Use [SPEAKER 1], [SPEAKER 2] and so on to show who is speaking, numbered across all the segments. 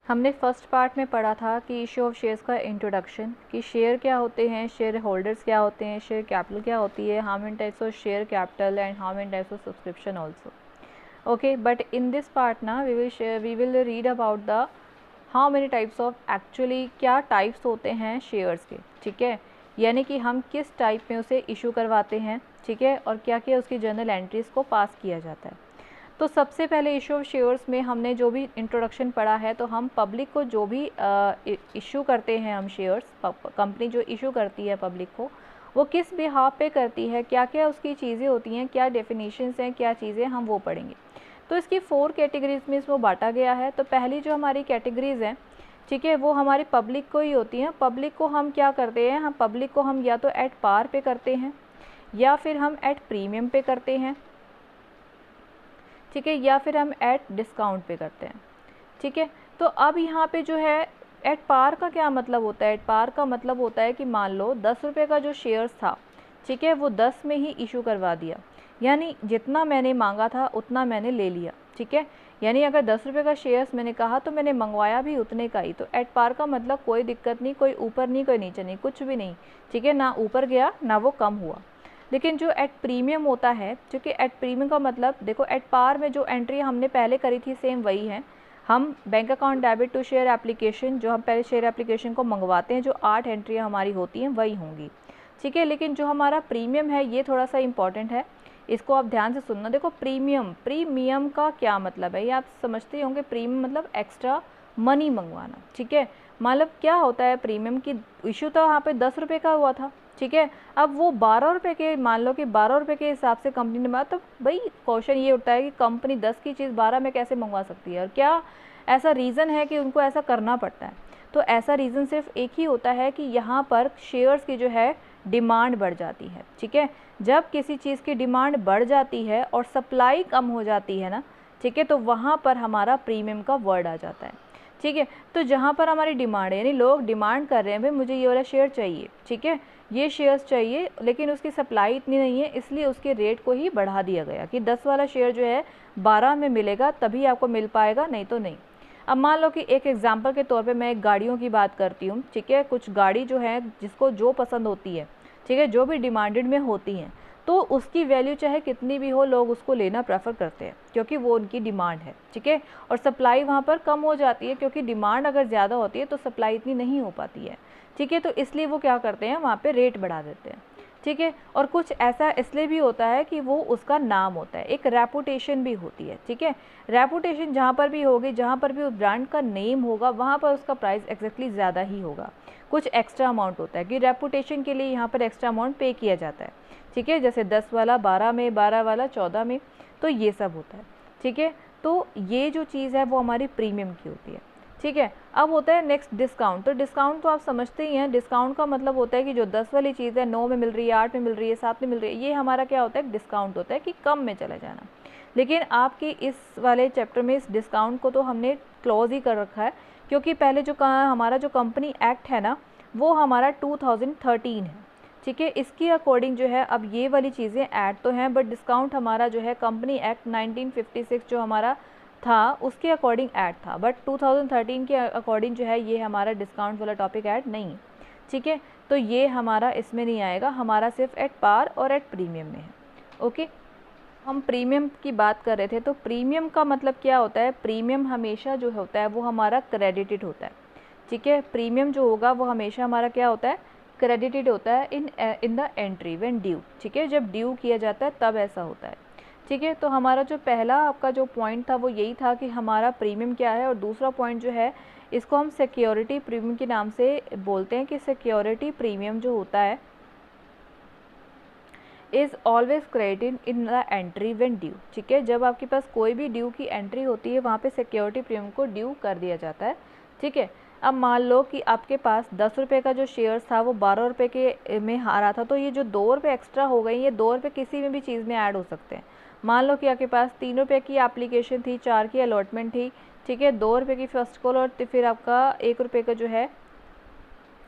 [SPEAKER 1] हमने first part में पढ़ा था कि इशू ऑफ शेयर्स का इंट्रोडक्शन, कि शेयर क्या होते हैं, शेयर होल्डर्स क्या होते हैं, शेयर कैपिटल क्या होती है, how many types of share capital and how many types of subscription also. Okay, but in this part ना we will read about the how many types of, actually क्या types होते हैं shares के. ठीक है, यानी कि हम किस टाइप में उसे इशू करवाते हैं. ठीक है, और क्या क्या उसकी जर्नल एंट्रीज़ को पास किया जाता है. तो सबसे पहले इशू ऑफ शेयर्स में हमने जो भी इंट्रोडक्शन पढ़ा है, तो हम पब्लिक को जो भी इशू करते हैं, हम शेयर्स कंपनी जो इशू करती है पब्लिक को, वो किस बिहाफ पे करती है, क्या क्या उसकी चीज़ें होती हैं, क्या डेफिनेशंस हैं, क्या चीज़ें, हम वो पढ़ेंगे. तो इसकी 4 कैटेगरीज में इसको बांटा गया है. तो पहली जो हमारी कैटेगरीज हैं, ठीक है, वो हमारी पब्लिक को ही होती हैं. पब्लिक को हम क्या करते हैं, हम पब्लिक को हम या तो एट पार पे करते हैं, या फिर हम एट प्रीमियम पे करते हैं. ठीक है, या फिर हम एट डिस्काउंट पे करते हैं. ठीक है, तो अब यहाँ पे जो है एट पार का क्या मतलब होता है. एट पार का मतलब होता है कि मान लो 10 रुपये का जो शेयर्स था, ठीक है, वो 10 में ही इशू करवा दिया, यानी जितना मैंने मांगा था उतना मैंने ले लिया. ठीक है, यानी अगर 10 रुपये का शेयर्स मैंने कहा तो मैंने मंगवाया भी उतने का ही. तो एट पार का मतलब कोई दिक्कत नहीं, कोई ऊपर नहीं, कोई नीचे नहीं, कुछ भी नहीं. ठीक है, ना ऊपर गया ना वो कम हुआ. लेकिन जो एट प्रीमियम होता है, क्योंकि एट प्रीमियम का मतलब देखो, एट पार में जो एंट्री हमने पहले करी थी सेम वही है. हम bank account debit to share application, जो हम पहले शेयर एप्लीकेशन को मंगवाते हैं, जो 8 एंट्रियाँ हमारी होती हैं वही होंगी. ठीक है, लेकिन जो हमारा प्रीमियम है ये थोड़ा सा इंपॉर्टेंट है, इसको आप ध्यान से सुनना. देखो, प्रीमियम का क्या मतलब है, ये आप समझते होंगे. प्रीमियम मतलब एक्स्ट्रा मनी मंगवाना. ठीक है, मतलब क्या होता है प्रीमियम की इशू, तो वहाँ पे 10 रुपये का हुआ था. ठीक है, अब वो 12 रुपये के, मान लो कि 12 रुपये के हिसाब से कंपनी ने बात, तो भाई क्वेश्चन ये उठता है कि कंपनी 10 की चीज़ 12 में कैसे मंगवा सकती है, और क्या ऐसा रीज़न है कि उनको ऐसा करना पड़ता है. तो ऐसा रीज़न सिर्फ एक ही होता है कि यहाँ पर शेयर्स की जो है डिमांड बढ़ जाती है. ठीक है, जब किसी चीज़ की डिमांड बढ़ जाती है और सप्लाई कम हो जाती है ना, ठीक है, तो वहाँ पर हमारा प्रीमियम का वर्ड आ जाता है. ठीक है, तो जहाँ पर हमारी डिमांड है, यानी लोग डिमांड कर रहे हैं भाई मुझे ये वाला शेयर चाहिए, ठीक है, ये शेयर्स चाहिए, लेकिन उसकी सप्लाई इतनी नहीं है, इसलिए उसके रेट को ही बढ़ा दिया गया कि 10 वाला शेयर जो है 12 में मिलेगा तभी आपको मिल पाएगा, नहीं तो नहीं. अब मान लो कि एक एग्जांपल के तौर पे मैं एक गाड़ियों की बात करती हूँ. ठीक है, कुछ गाड़ी जो है जिसको जो पसंद होती है, ठीक है, जो भी डिमांडेड में होती हैं, तो उसकी वैल्यू चाहे कितनी भी हो, लोग उसको लेना प्रेफर करते हैं क्योंकि वो उनकी डिमांड है. ठीक है, और सप्लाई वहाँ पर कम हो जाती है, क्योंकि डिमांड अगर ज़्यादा होती है तो सप्लाई इतनी नहीं हो पाती है. ठीक है, तो इसलिए वो क्या करते हैं, वहाँ पे रेट बढ़ा देते हैं. ठीक है, और कुछ ऐसा इसलिए भी होता है कि वो उसका नाम होता है, एक रेपुटेशन भी होती है. ठीक है, रेपुटेशन जहाँ पर भी होगी, जहाँ पर भी उस ब्रांड का नेम होगा, वहाँ पर उसका प्राइस एक्जैक्टली ज़्यादा ही होगा. कुछ एक्स्ट्रा अमाउंट होता है कि रेपुटेशन के लिए यहाँ पर एक्स्ट्रा अमाउंट पे किया जाता है. ठीक है, जैसे 10 वाला 12 में, 12 वाला 14 में, तो ये सब होता है. ठीक है, तो ये जो चीज़ है वो हमारी प्रीमियम की होती है. ठीक है, अब होता है नेक्स्ट डिस्काउंट. तो डिस्काउंट तो आप समझते ही हैं, डिस्काउंट का मतलब होता है कि जो 10 वाली चीज़ है 9 में मिल रही है, 8 में मिल रही है, 7 में मिल रही है, ये हमारा क्या होता है, डिस्काउंट होता है कि कम में चला जाना. लेकिन आपकी इस वाले चैप्टर में इस डिस्काउंट को तो हमने क्लोज ही कर रखा है, क्योंकि पहले जो हमारा जो कंपनी एक्ट है ना, वो हमारा 2013 है. ठीक है, इसकी अकॉर्डिंग जो है अब ये वाली चीज़ें ऐड तो हैं, बट डिस्काउंट हमारा जो है कंपनी एक्ट 1956 जो हमारा था उसके अकॉर्डिंग ऐड था, बट 2013 के अकॉर्डिंग जो है ये हमारा डिस्काउंट वाला टॉपिक ऐड नहीं. ठीक है, तो ये हमारा इसमें नहीं आएगा, हमारा सिर्फ एट पार और एट प्रीमियम में है. ओके, हम प्रीमियम की बात कर रहे थे, तो प्रीमियम का मतलब क्या होता है, प्रीमियम हमेशा जो होता है वो हमारा क्रेडिटेड होता है. ठीक है, प्रीमियम जो होगा वो हमेशा हमारा क्या होता है, क्रेडिटेड होता है इन द एंट्री व्हेन ड्यू. ठीक है, जब ड्यू किया जाता है तब ऐसा होता है. ठीक है, तो हमारा जो पहला आपका जो पॉइंट था वो यही था कि हमारा प्रीमियम क्या है, और दूसरा पॉइंट जो है इसको हम सिक्योरिटी प्रीमियम के नाम से बोलते हैं कि सिक्योरिटी प्रीमियम जो होता है is always credited in the entry when due. ठीक है, जब आपके पास कोई भी ड्यू की एंट्री होती है वहाँ पे सिक्योरिटी प्रीमियम को ड्यू कर दिया जाता है. ठीक है, अब मान लो कि आपके पास 10 रुपये का जो शेयर्स था वो 12 रुपये के में आ रहा था, तो ये जो 2 रुपये एक्स्ट्रा हो गई, ये 2 रुपये किसी में भी चीज़ में ऐड हो सकते हैं. मान लो कि आपके पास 3 रुपये की एप्लीकेशन थी, 4 की अलॉटमेंट थी. ठीक है, 2 रुपये की फर्स्ट कॉल और फिर आपका 1 रुपये का जो है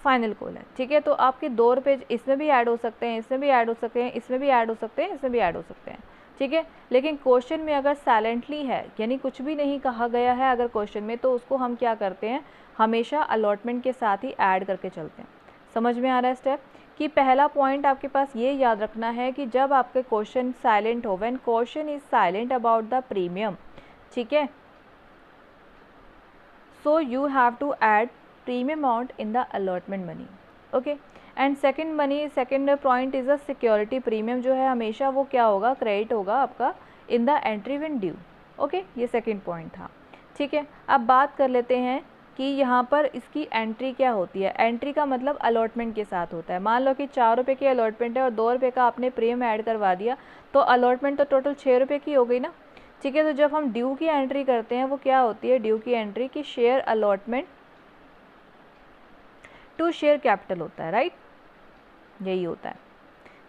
[SPEAKER 1] फाइनल कॉल है. ठीक है, तो आपके 2 रुपये इसमें भी ऐड हो सकते हैं, इसमें भी ऐड हो सकते हैं, इसमें भी ऐड हो सकते हैं, इसमें भी ऐड हो सकते हैं. ठीक है। लेकिन क्वेश्चन में अगर साइलेंटली है यानी कुछ भी नहीं कहा गया है अगर क्वेश्चन में, तो उसको हम क्या करते हैं, हमेशा अलॉटमेंट के साथ ही ऐड करके चलते हैं। समझ में आ रहा है स्टेप? कि पहला पॉइंट आपके पास ये याद रखना है कि जब आपके क्वेश्चन साइलेंट हो, when question is silent about the premium, ठीक है, so you have to add premium amount in the allotment money. Okay. And second point is a security premium, जो है हमेशा वो क्या होगा, क्रेडिट होगा आपका in the entry when due. Okay, ये सेकेंड पॉइंट था। ठीक है, अब बात कर लेते हैं कि यहाँ पर इसकी एंट्री क्या होती है। एंट्री का मतलब अलॉटमेंट के साथ होता है। मान लो कि 4 रुपये की अलॉटमेंट है और 2 रुपये का आपने प्रीमियम ऐड करवा दिया, तो अलॉटमेंट तो टोटल 6 रुपये की हो गई ना। ठीक है, तो जब हम ड्यू की एंट्री करते हैं वो क्या होती है, ड्यू की एंट्री की share allotment to share capital होता है, राइट, यही होता है।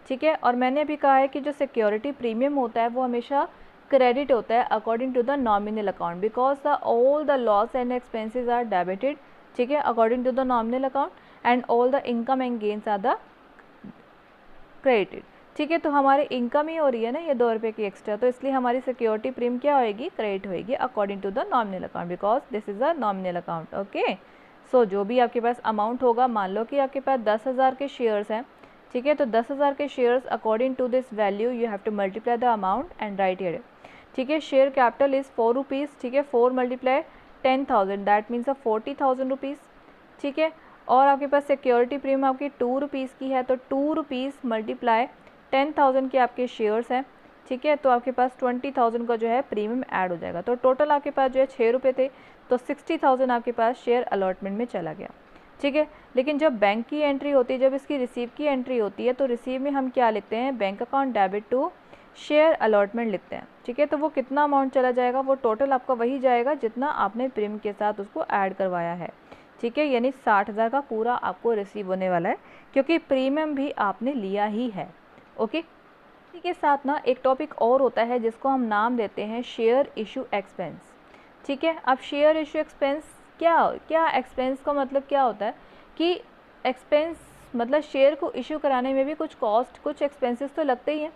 [SPEAKER 1] ठीक है, और मैंने अभी कहा है कि जो सिक्योरिटी प्रीमियम होता है वो हमेशा क्रेडिट होता है according to the nominal account, because the all the loss and expenses are debited, ठीक है, according to the nominal account, and all the income and gains are the credited. ठीक है, तो हमारी इनकम ही हो रही है ना ये 2 रुपये की एक्स्ट्रा, तो इसलिए हमारी सिक्योरिटी प्रीमियम क्या होएगी, क्रेडिट होएगी according to the nominal account, because this is a nominal account. Okay, so जो भी आपके पास अमाउंट होगा, मान लो कि आपके पास 10,000 के शेयर्स हैं, ठीक है, तो 10,000 के shares according to this value you have to multiply the amount and right here. ठीक है, शेयर कैपिटल इज़ 4 रुपीज़, ठीक है, 4 मल्टीप्लाई 10,000 दैट मीन्स 40,000 रुपीज़। ठीक है, और आपके पास सिक्योरिटी प्रीमियम आपकी 2 रुपीज़ की है, तो 2 रुपीज़ मल्टीप्लाई 10,000 के आपके शेयर्स हैं। ठीक है, तो आपके पास 20,000 का जो है प्रीमियम ऐड हो जाएगा, तो टोटल आपके पास जो है 6 रुपये थे, तो 60,000 आपके पास शेयर अलॉटमेंट में चला गया। ठीक है, लेकिन जब बैंक की एंट्री होती है, जब इसकी रिसीव की एंट्री होती है, तो रिसीव में हम क्या लिखते हैं, bank account debit to share allotment लिखते हैं। ठीक है, तो वो कितना अमाउंट चला जाएगा, वो टोटल आपका वही जाएगा जितना आपने प्रीमियम के साथ उसको ऐड करवाया है। ठीक है, यानी 60,000 का पूरा आपको रिसीव होने वाला है, क्योंकि प्रीमियम भी आपने लिया ही है। ओके, इसी के साथ ना एक टॉपिक और होता है जिसको हम नाम देते हैं शेयर इशू एक्सपेंस। ठीक है, अब शेयर इशू एक्सपेंस क्या एक्सपेंस का मतलब क्या होता है कि एक्सपेंस मतलब शेयर को इशू कराने में भी कुछ कॉस्ट, कुछ एक्सपेंसेस तो लगते ही हैं।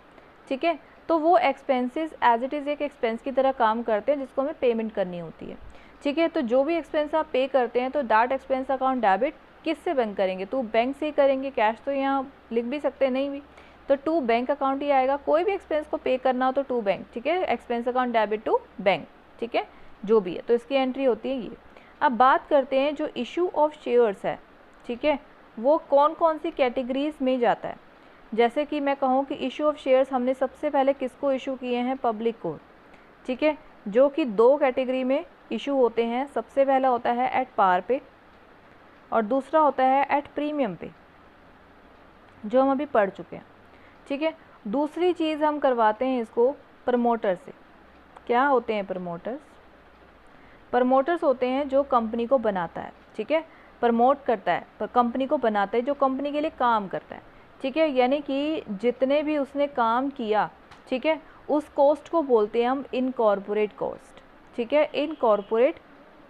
[SPEAKER 1] ठीक है, तो वो एक्सपेंसेस एज इट इज़ एक एक्सपेंस की तरह काम करते हैं जिसको हमें पेमेंट करनी होती है। ठीक है, तो जो भी एक्सपेंस आप पे करते हैं, तो दैट एक्सपेंस अकाउंट डेबिट किससे बैंक करेंगे, तो बैंक से ही करेंगे, कैश तो यहाँ लिख भी सकते हैं नहीं भी, तो टू बैंक अकाउंट ही आएगा। कोई भी एक्सपेंस को पे करना हो तो टू बैंक, ठीक है, expense account debit to bank, ठीक है, जो भी है, तो इसकी एंट्री होती है ये। अब बात करते हैं जो इशू ऑफ शेयर्स है, ठीक है, वो कौन कौन सी कैटेगरीज में जाता है। जैसे कि मैं कहूँ कि इशू ऑफ शेयर्स हमने सबसे पहले किसको इशू किए हैं, पब्लिक को। ठीक है, जो कि 2 कैटेगरी में इशू होते हैं। सबसे पहला होता है एट पार पे और दूसरा होता है एट प्रीमियम पे, जो हम अभी पढ़ चुके हैं। ठीक है, दूसरी चीज़ हम करवाते हैं इसको प्रमोटर से। क्या होते हैं प्रमोटर्स? प्रमोटर्स होते हैं जो कंपनी को बनाता है, ठीक है, प्रमोट करता है, पर कंपनी को बनाता है, जो कंपनी के लिए काम करता है। ठीक है, यानी कि जितने भी उसने काम किया, ठीक है, उस कॉस्ट को बोलते हैं हम इनकॉर्पोरेट कॉस्ट। ठीक है, इनकॉर्पोरेट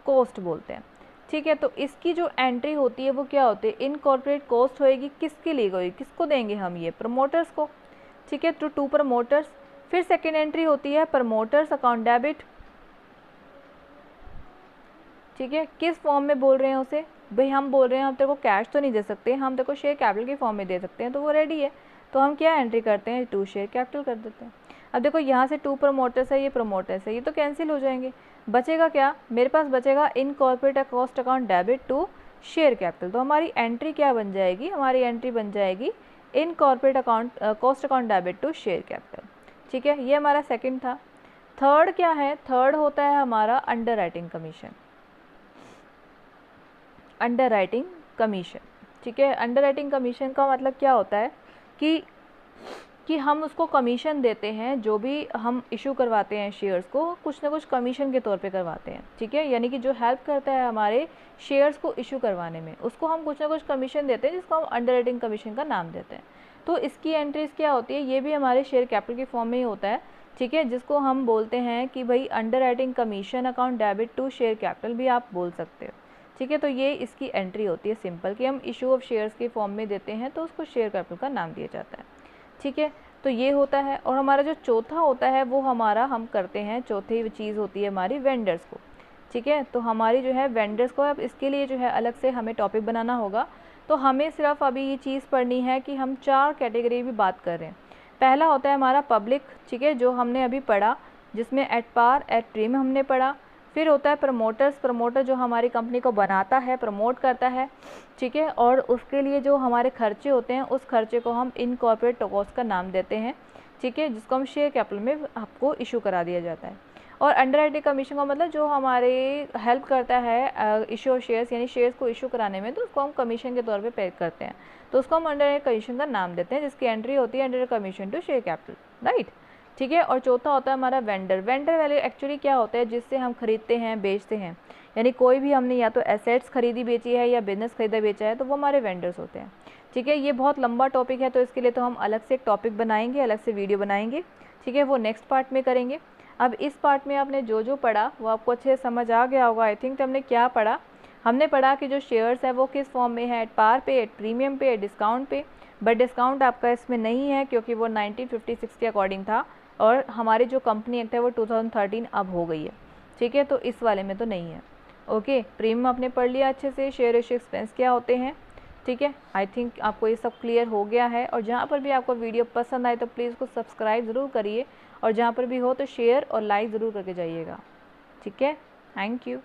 [SPEAKER 1] कॉस्ट बोलते हैं। ठीक है, तो इसकी जो एंट्री होती है वो क्या होती है, इनकॉर्पोरेट कॉस्ट होएगी। किसके लिए गई, किसको देंगे हम, ये प्रमोटर्स को। ठीक है, तो टू प्रमोटर्स। फिर सेकेंड एंट्री होती है प्रमोटर्स अकाउंट डेबिट। ठीक है, किस फॉर्म में बोल रहे हैं उसे, भाई हम बोल रहे हैं हम तेरे को कैश तो नहीं दे सकते, हम तेरे को शेयर कैपिटल के फॉर्म में दे सकते हैं, तो वो रेडी है, तो हम क्या एंट्री करते हैं, टू शेयर कैपिटल कर देते हैं। अब देखो यहाँ से 2 प्रमोटर्स है, ये प्रमोटर्स है, ये तो कैंसिल हो जाएंगे। बचेगा क्या, मेरे पास बचेगा incorporate cost account debit to share capital. तो हमारी एंट्री क्या बन जाएगी, हमारी एंट्री बन जाएगी incorporate account cost account debit to share capital. ठीक है, ये हमारा सेकेंड था। थर्ड क्या है, थर्ड होता है हमारा under writing commission. Under writing commission, ठीक है, अंडर राइटिंग कमीशन का मतलब क्या होता है कि हम उसको कमीशन देते हैं, जो भी हम इशू करवाते हैं शेयर्स को, कुछ ना कुछ कमीशन के तौर पे करवाते हैं। ठीक है, यानी कि जो हेल्प करता है हमारे शेयर्स को इशू करवाने में, उसको हम कुछ ना कुछ कमीशन देते हैं, जिसको हम अंडर राइटिंग कमीशन का नाम देते हैं। तो इसकी एंट्रीज क्या होती है, ये भी हमारे शेयर कैपिटल के फॉर्म में ही होता है। ठीक है, जिसको हम बोलते हैं कि भाई underwriting commission account debit to share capital भी आप बोल सकते हो। ठीक है, तो ये इसकी एंट्री होती है सिंपल, कि हम इशू ऑफ शेयर्स के फॉर्म में देते हैं, तो उसको शेयर कैपिटल का नाम दिया जाता है। ठीक है, तो ये होता है। और हमारा जो चौथा होता है वो हमारा हम करते हैं, चौथी चीज़ होती है हमारी वेंडर्स को, ठीक है। तो हमारी जो है वेंडर्स को, अब इसके लिए जो है अलग से हमें टॉपिक बनाना होगा। तो हमें सिर्फ अभी ये चीज़ पढ़नी है कि हम 4 कैटेगरी भी बात कर रहे हैं। पहला होता है हमारा पब्लिक, ठीक है, जो हमने अभी पढ़ा, जिसमें एट पार एट प्रीमियम हमने पढ़ा। फिर होता है प्रमोटर्स, प्रमोटर जो हमारी कंपनी को बनाता है, प्रमोट करता है, ठीक है, और उसके लिए जो हमारे खर्चे होते हैं उस खर्चे को हम इनकॉर्पोरेट कॉस्ट का नाम देते हैं, ठीक है, जिसको हम शेयर कैपिटल में आपको इशू करा दिया जाता है। और अंडरराइटिंग कमीशन का मतलब जो हमारे हेल्प करता है इशू ऑफ शेयर्स, यानी शेयर्स को इशू कराने में, तो उसको हम कमीशन के तौर पे पे करते हैं, तो उसको हम अंडरराइटिंग कमीशन का नाम देते हैं, जिसकी एंट्री होती है under commission to share capital, right, ठीक है। और चौथा होता है हमारा वेंडर। वेंडर वैल्यू एक्चुअली क्या होता है, जिससे हम खरीदते हैं बेचते हैं, यानी कोई भी हमने या तो एसेट्स खरीदी बेची है या बिजनेस खरीदा बेचा है, तो वो हमारे वेंडर्स होते हैं, ठीक है। ये बहुत लंबा टॉपिक है, तो इसके लिए तो हम अलग से एक टॉपिक बनाएंगे, अलग से वीडियो बनाएंगे, ठीक है, वो नेक्स्ट पार्ट में करेंगे। अब इस पार्ट में आपने जो जो पढ़ा वो आपको अच्छे से समझ आ गया होगा, आई थिंक। तो हमने क्या पढ़ा, हमने पढ़ा कि जो शेयर्स है वो किस फॉर्म में है, एट पार पे, एट प्रीमियम पे, एट डिस्काउंट पे। बट डिस्काउंट आपका इसमें नहीं है क्योंकि वो 1956 के अकॉर्डिंग था, और हमारी जो कंपनी एक्ट है वो 2013 अब हो गई है, ठीक है, तो इस वाले में तो नहीं है। ओके, प्रीमियम आपने पढ़ लिया अच्छे से, शेयर इशू एक्सपेंस क्या होते हैं, ठीक है। आई थिंक आपको ये सब क्लियर हो गया है। और जहाँ पर भी आपको वीडियो पसंद आए तो प्लीज़ उसको सब्सक्राइब ज़रूर करिए, और जहाँ पर भी हो तो शेयर और लाइक ज़रूर करके जाइएगा, ठीक है। Thank you.